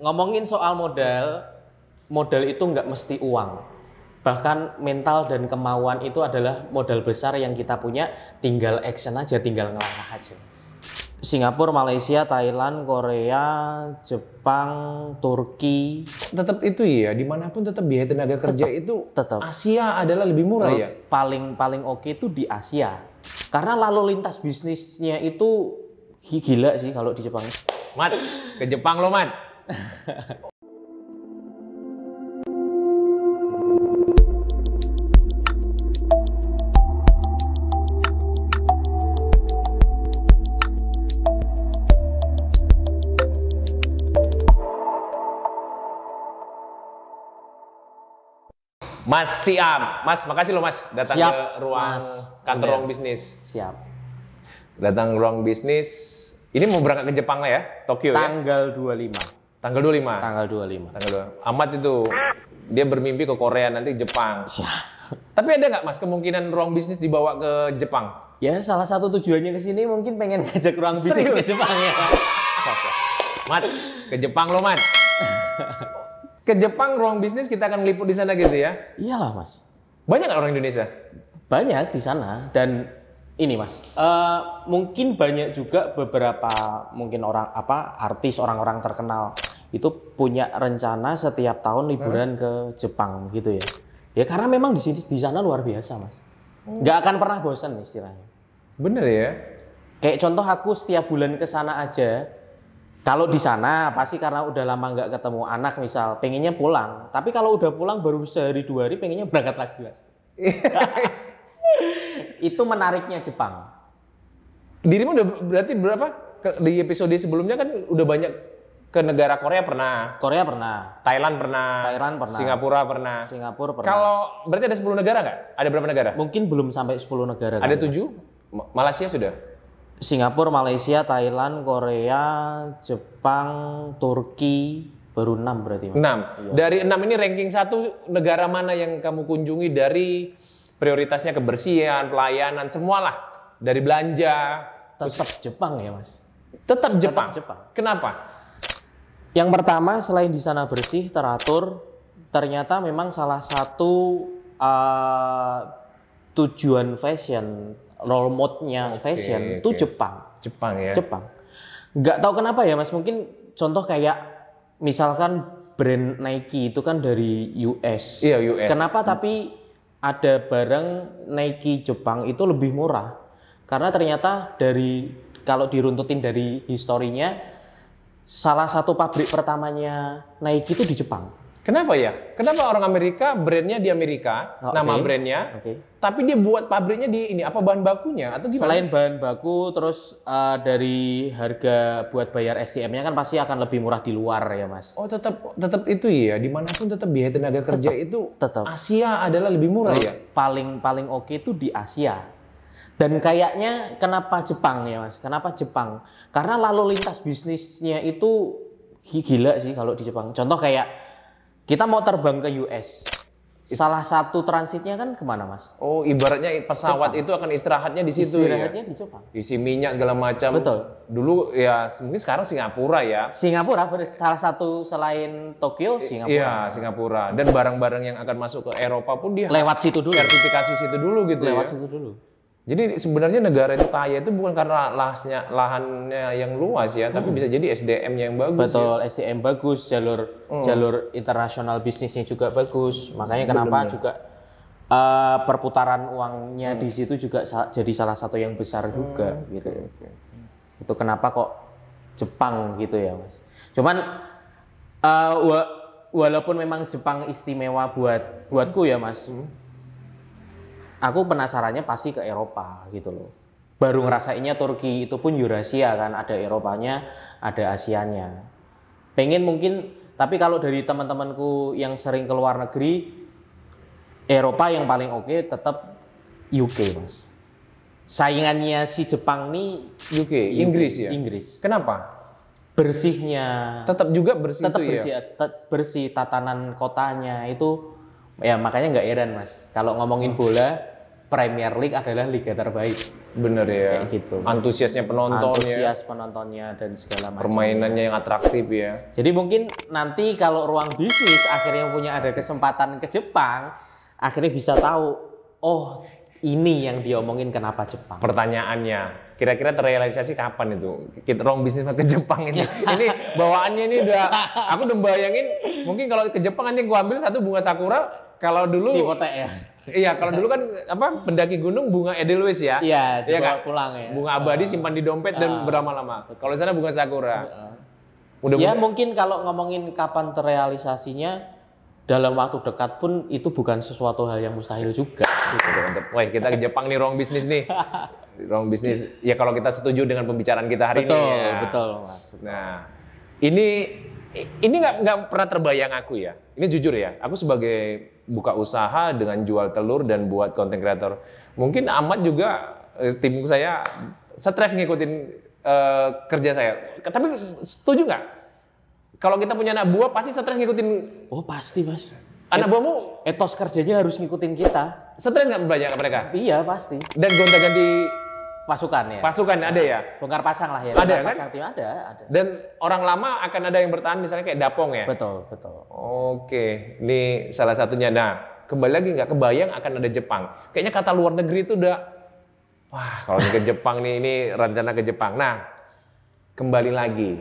Ngomongin soal modal, modal itu nggak mesti uang. Bahkan mental dan kemauan itu adalah modal besar yang kita punya, tinggal action aja, tinggal ngelangkah aja. Singapura, Malaysia, Thailand, Korea, Jepang, Turki. Tetap itu ya, dimanapun tetap biaya tenaga kerja itu tetap. Asia adalah lebih murah ya? Paling oke itu di Asia. Karena lalu lintas bisnisnya itu gila sih kalau di Jepang. Mat, ke Jepang lo, Mat. Mas siap, Mas makasih loh Mas datang Siap, ke ruang Mas. kantor Udah. ruang bisnis. Siap. Datang ke ruang bisnis. Ini mau berangkat ke Jepang lah ya, Tokyo ya. Tanggal 25. Tanggal 25. Tanggal 25. Tanggal 2. Amat itu dia bermimpi ke Korea nanti Jepang. Siap. Tapi ada nggak Mas kemungkinan ruang bisnis dibawa ke Jepang? Ya salah satu tujuannya ke sini mungkin pengen ngajak ruang bisnis ke Jepang ya. Mat, ke Jepang lo Mat. Ke Jepang ruang bisnis kita akan meliput di sana gitu ya. Iyalah Mas. Banyak nggak orang Indonesia? Banyak di sana dan ini Mas, mungkin banyak juga beberapa mungkin artis orang-orang terkenal itu punya rencana setiap tahun liburan ke Jepang gitu ya. Ya karena memang di sana luar biasa Mas. Nggak akan pernah bosan istilahnya. Bener ya. Kayak contoh aku setiap bulan ke sana aja. Kalau di sana pasti karena udah lama nggak ketemu anak misal, pengennya pulang. Tapi kalau udah pulang baru sehari 2 hari pengennya berangkat lagi Mas. Itu menariknya Jepang. Dirimu udah berarti berapa? Di episode sebelumnya kan udah banyak ke negara Korea pernah. Korea pernah. Thailand pernah. Thailand pernah. Singapura pernah. Singapura pernah. Kalau berarti ada 10 negara nggak? Ada berapa negara? Mungkin belum sampai 10 negara. Ada 7? Malaysia sudah? Singapura, Malaysia, Thailand, Korea, Jepang, Turki, baru 6 berarti. 6. Iya. Dari 6 ini ranking 1 negara mana yang kamu kunjungi dari prioritasnya kebersihan, pelayanan, semualah. Dari belanja. Tetap Jepang ya Mas. Tetap Jepang. Jepang. Kenapa? Yang pertama selain di sana bersih, teratur, ternyata memang salah satu tujuan fashion, role mode-nya fashion itu Jepang. Jepang ya. Jepang. Nggak tahu kenapa ya Mas, mungkin contoh kayak misalkan brand Nike itu kan dari US. Iya, US. Kenapa tapi ada barang Nike Jepang itu lebih murah? Karena ternyata kalau diruntutin dari historinya, salah satu pabrik pertamanya Nike itu di Jepang. Kenapa ya? Kenapa orang Amerika brandnya di Amerika, nama brandnya, tapi dia buat pabriknya di ini apa bahan bakunya atau gimana? Selain bahan baku, terus dari harga buat bayar SDM-nya kan pasti akan lebih murah di luar ya Mas. Oh tetap itu ya, dimanapun tetap biaya tenaga kerja itu tetap. Asia adalah lebih murah ya. Paling oke itu di Asia. Dan kayaknya kenapa Jepang ya Mas? Kenapa Jepang? Karena lalu lintas bisnisnya itu gila sih kalau di Jepang. Contoh kayak kita mau terbang ke US, salah satu transitnya kan kemana Mas? Oh ibaratnya pesawat Jepang. itu akan istirahatnya di situ Istirahatnya ya? di Jepang. Isi minyak segala macam. Betul. Dulu ya mungkin sekarang Singapura ya. Singapura salah satu selain Tokyo, Singapura. Iya Singapura. Dan barang-barang yang akan masuk ke Eropa pun dia lewat situ dulu. Sertifikasi situ dulu gitu Lewat ya. situ dulu. Jadi sebenarnya negara itu kaya itu bukan karena lahannya yang luas ya, tapi bisa jadi SDM-nya yang bagus. Betul, ya? SDM bagus, jalur internasional bisnisnya juga bagus. Makanya kenapa juga perputaran uangnya di situ juga jadi salah satu yang besar juga gitu. Itu kenapa kok Jepang gitu ya Mas. Cuman walaupun memang Jepang istimewa buatku ya Mas. Aku penasarannya pasti ke Eropa gitu loh. Baru ngerasainnya Turki, itu pun Eurasia kan, ada Eropanya, ada Asianya. Pengen mungkin, tapi kalau dari teman-temanku yang sering ke luar negeri, Eropa yang paling oke tetap UK Mas. Saingannya si Jepang nih UK, Inggris ya? Inggris. Kenapa? Bersihnya. Tetap juga bersih tetap itu bersih, ya? bersih, tatanan kotanya itu, ya makanya nggak heran Mas. Kalau ngomongin bola, Premier League adalah liga terbaik. Bener ya. Kayak gitu. Antusiasnya penontonnya. Antusias penontonnya dan segala macam. Permainannya yang atraktif ya. Jadi mungkin nanti kalau ruang bisnis akhirnya punya ada kesempatan ke Jepang, akhirnya bisa tahu, oh ini yang diomongin kenapa Jepang. Pertanyaannya, kira-kira terrealisasi kapan itu? Kita ruang bisnis ke Jepang ini. Ini bawaannya ini udah, aku udah bayangin, mungkin kalau ke Jepang nanti gua ambil satu bunga sakura, kalau dulu Dipotek ya. Iya, kalau dulu kan pendaki gunung bunga Edelweiss ya. Iya, dibawa kan? pulang ya. Bunga abadi simpan di dompet dan berlama-lama. Kalau di sana bunga sakura. Ya mungkin kalau ngomongin kapan terrealisasinya, dalam waktu dekat pun itu bukan sesuatu hal yang mustahil juga. Wah, kita ke Jepang nih ruang bisnis nih. Ruang bisnis. Ya kalau kita setuju dengan pembicaraan kita hari Betul, ini. Ya. betul, Mas. Nah, ini nggak pernah terbayang aku ya. Ini jujur ya. Aku sebagai buka usaha dengan jual telur dan buat content creator. Mungkin Ahmad juga tim saya stres ngikutin kerja saya. Tapi setuju nggak? Kalau kita punya anak buah pasti stres ngikutin. Oh pasti Mas. Anak buahmu etos kerjanya harus ngikutin kita. Stres nggak banyak mereka? Iya pasti. Dan gonta-ganti pasukan ya. Pasukan ada ya. Bongkar pasang lah ya. Ada kan? Pasang tim ada. Dan orang lama akan ada yang bertahan misalnya kayak Dapong ya. Betul betul. Oke, ini salah satunya. Nah, kembali lagi nggak kebayang akan ada Jepang. Kayaknya kata luar negeri itu udah, wah kalau ke Jepang nih, ini rencana ke Jepang. Nah, kembali lagi.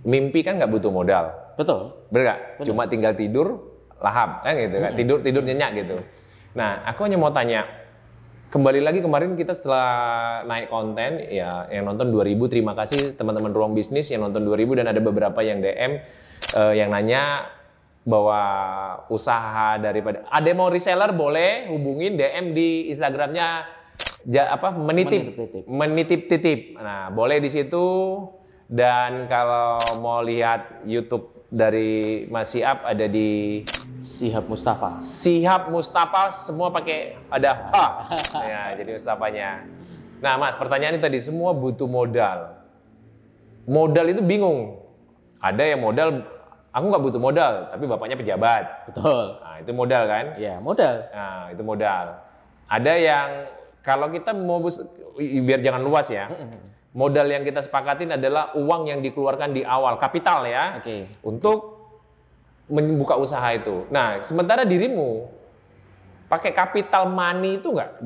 Mimpi kan nggak butuh modal. Betul. Bener nggak? Cuma tinggal tidur, lahap kan gitu kan? Tidur nyenyak gitu. Nah, aku hanya mau tanya, kembali lagi kemarin kita setelah naik konten, ya yang nonton 2000, terima kasih teman-teman Ruang Bisnis yang nonton 2000 dan ada beberapa yang DM yang nanya bahwa usaha daripada ada yang mau reseller boleh hubungin DM di Instagramnya menitip titip. Nah, boleh di situ. Dan kalau mau lihat YouTube dari Mas Siap ada di Sihab Mustafa. Sihab Mustafa, semua pakai ada H. Ya, jadi Mustafanya. Nah, Mas, pertanyaan tadi semua butuh modal. Modal itu bingung. Ada yang modal, aku nggak butuh modal, tapi bapaknya pejabat. Betul. Nah, itu modal kan? Iya, modal. Nah, itu modal. Ada yang kalau kita mau biar jangan luas ya. Modal yang kita sepakatin adalah uang yang dikeluarkan di awal, kapital ya. Oke. Untuk membuka usaha itu. Nah, sementara dirimu pakai capital money itu nggak?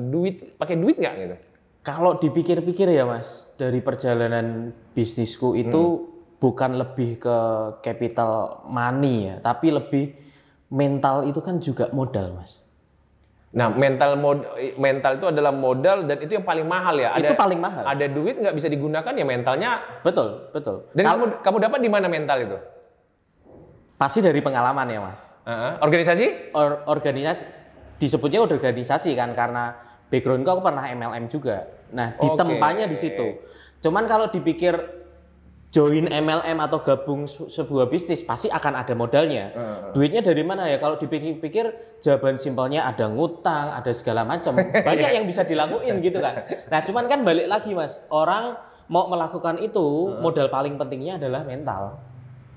Pakai duit nggak gitu? Kalau dipikir-pikir ya Mas, dari perjalanan bisnisku itu bukan lebih ke capital money ya, tapi lebih mental itu kan juga modal Mas. Nah, mental itu adalah modal dan itu yang paling mahal ya. Itu paling mahal. Ada duit nggak bisa digunakan ya mentalnya. Betul, betul. Dan kamu dapat di mana mental itu? Pasti dari pengalaman ya Mas. Organisasi? Organisasi, disebutnya organisasi kan karena backgroundku aku pernah MLM juga. Nah, ditempanya di situ. Cuman kalau dipikir join MLM atau gabung sebuah bisnis pasti akan ada modalnya. Duitnya dari mana ya? Kalau dipikir-pikir jawaban simpelnya ada ngutang, ada segala macam. Banyak yang bisa dilakuin gitu kan. Nah, cuman kan balik lagi Mas, orang mau melakukan itu modal paling pentingnya adalah mental.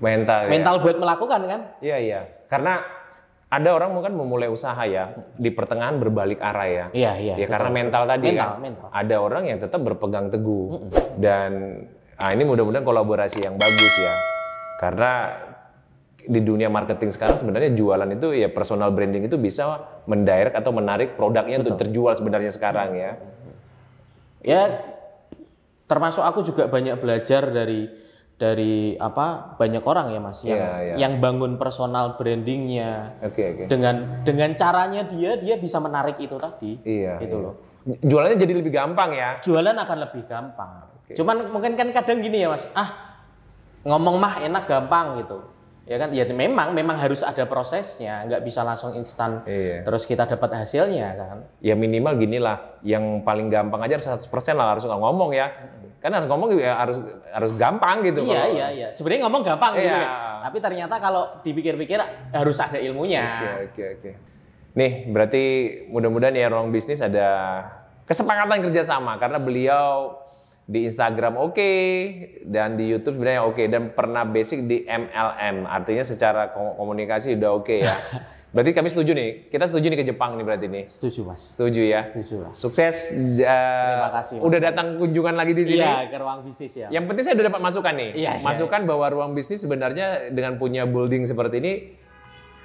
Mental buat melakukan kan? Iya. Karena ada orang mungkin memulai usaha ya di pertengahan berbalik arah ya. Iya. Ya karena mental tadi mental. Ada orang yang tetap berpegang teguh dan ini mudah-mudahan kolaborasi yang bagus ya. Karena di dunia marketing sekarang sebenarnya jualan itu ya personal branding itu bisa mendirect atau menarik produknya untuk terjual sebenarnya sekarang ya. Ya termasuk aku juga banyak belajar dari banyak orang ya Mas yang bangun personal brandingnya. Oke. Dengan caranya dia bisa menarik itu tadi. Iya. Gitu loh. Jualannya jadi lebih gampang ya. Jualan akan lebih gampang. Cuman mungkin kan kadang gini ya Mas, ngomong mah enak gampang gitu. Ya kan, ya memang harus ada prosesnya, nggak bisa langsung instan terus kita dapat hasilnya kan. Ya minimal gini lah, yang paling gampang aja 100% lah harus ngomong ya. Kan harus ngomong ya harus gampang gitu. Iya. Sebenarnya ngomong gampang gitu ya. Tapi ternyata kalau dipikir-pikir harus ada ilmunya. Oke. Nih, berarti mudah-mudahan ya Ruang Bisnis ada kesepakatan kerjasama karena beliau di Instagram oke, dan di YouTube sebenarnya oke, dan pernah basic di MLM, artinya secara komunikasi udah oke ya. Berarti kami setuju nih. Kita setuju nih ke Jepang nih berarti nih. Setuju Mas. Setuju ya. Setuju Mas. Sukses. Terima kasih, Mas. Udah datang kunjungan lagi di sini. Iya, ke ruang bisnis ya. Yang penting saya udah dapat masukan nih. Iya, masukan bahwa ruang bisnis sebenarnya dengan punya building seperti ini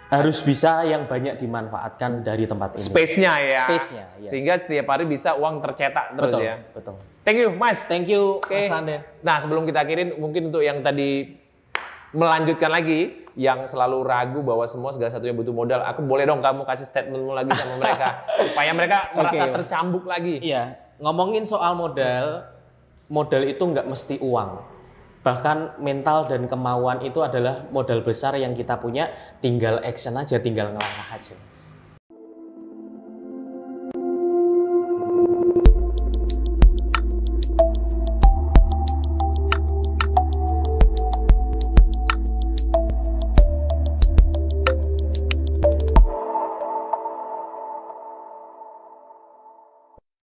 harus bisa yang banyak dimanfaatkan dari tempat ini. space-nya ya. Space-nya, iya. Sehingga tiap hari bisa uang tercetak terus Betul, ya. betul. Thank you, Mas. Thank you, Oke. Mas Rande. Nah, sebelum kita akhirin, mungkin untuk yang tadi melanjutkan lagi, yang selalu ragu bahwa semua segala satunya butuh modal, aku boleh dong kamu kasih statementmu lagi sama mereka, supaya mereka merasa Oke. tercambuk lagi. Iya, ngomongin soal modal, modal itu nggak mesti uang. Bahkan mental dan kemauan itu adalah modal besar yang kita punya, tinggal action aja, tinggal ngelangkah aja. Mas.